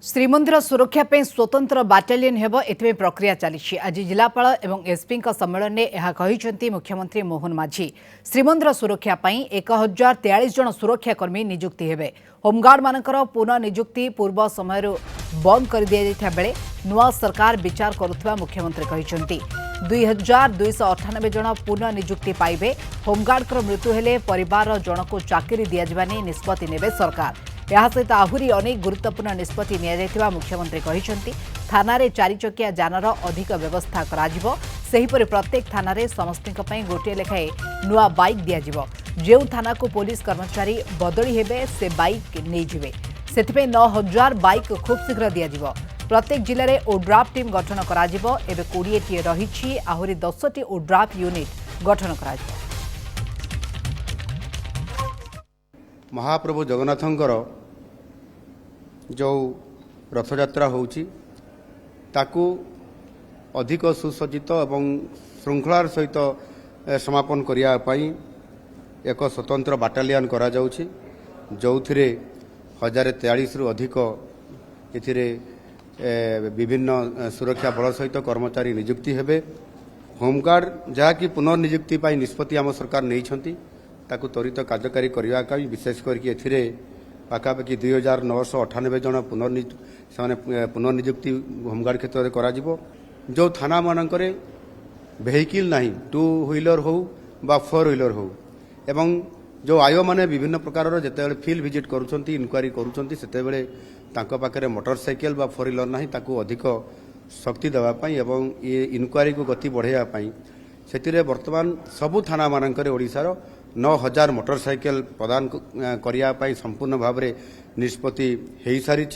श्रीमंदिर सुरक्षा पे स्वतंत्र बाटालियन हेब एथमे प्रक्रिया चली। आज जिलापाल एवं एसपी सम्मेलन में यह कहते मुख्यमंत्री मोहन माझी श्रीमंदिर सुरक्षा 1043 जन सुरक्षाकर्मी नियुक्ति हेबे। होमगार्ड मानकर पुनः नियुक्ति पूर्व समय बंद कर दि जाइथा बेले नुआ सरकार विचार करुवा मुख्यमंत्री कहते 2298 जन पुनः नियुक्ति पाइबे। होमगार्ड मृत्यु हेले परिवार जन को चाकरी दिया निष्पत्ति नेबे सरकार। यह सहित आहरी अनेक गुरुत्वपूर्ण निष्पत्ति निया मुख्यमंत्री कहते थाना रे 4 चकिया जानर अधिक व्यवस्था करा सेहीपरि प्रत्येक थाना रे समस्त गोटे लेखाएं नुआ बाइक दिया जो थाना को पुलिस कर्मचारी बदली हेबे से बाइक नहीं जिवे सेथिपे 9000 बाइक खूब शीघ्र दिया प्रत्येक जिले में ओड्राफ्ट टीम गठन करा एबे 20टी रही आहरी 10टी ओड्राफ्ट यूनिट गठन करा महाप्रभु जगन्नाथंकर जो रथयात्रा होउची ताकू अधिक सुसज्जित एवं श्रृंखलार सहित समापन करिया पाई एक स्वतंत्र बाटालियन करा जाउची जोथिरे 1043 रु अधिक एथिरे विभिन्न सुरक्षा बल सहित कर्मचारी नियुक्ति हेबे। होमगार्ड जहाँकि पुनर्नियुक्ति पाई निष्पत्ति आम सरकार नहीं ताकू त्वरित कार्यकारी करने विशेष करके पाखापाखि 2998 जन पुनर्नियुक्ति होमगार्ड क्षेत्र में करा जो थाना मानक वेहिकल ना 2 व्हीलर हो बा 4 व्हीलर हो एवं जो आयो माने विभिन्न प्रकार जिते फील्ड विजिट करुँच इनक्वारी करुँचे मोटरसाइकेल बा 4 व्हीलर ना ताकू अधिक शक्ति देवाई एवं ये इनक्वारी को गति बढ़ाई से वर्तमान सबु थाना मानक ओडिशार 9000 मोटरसाइकेल प्रदान करने संपूर्ण भाव में निष्पत्ति हो सारी।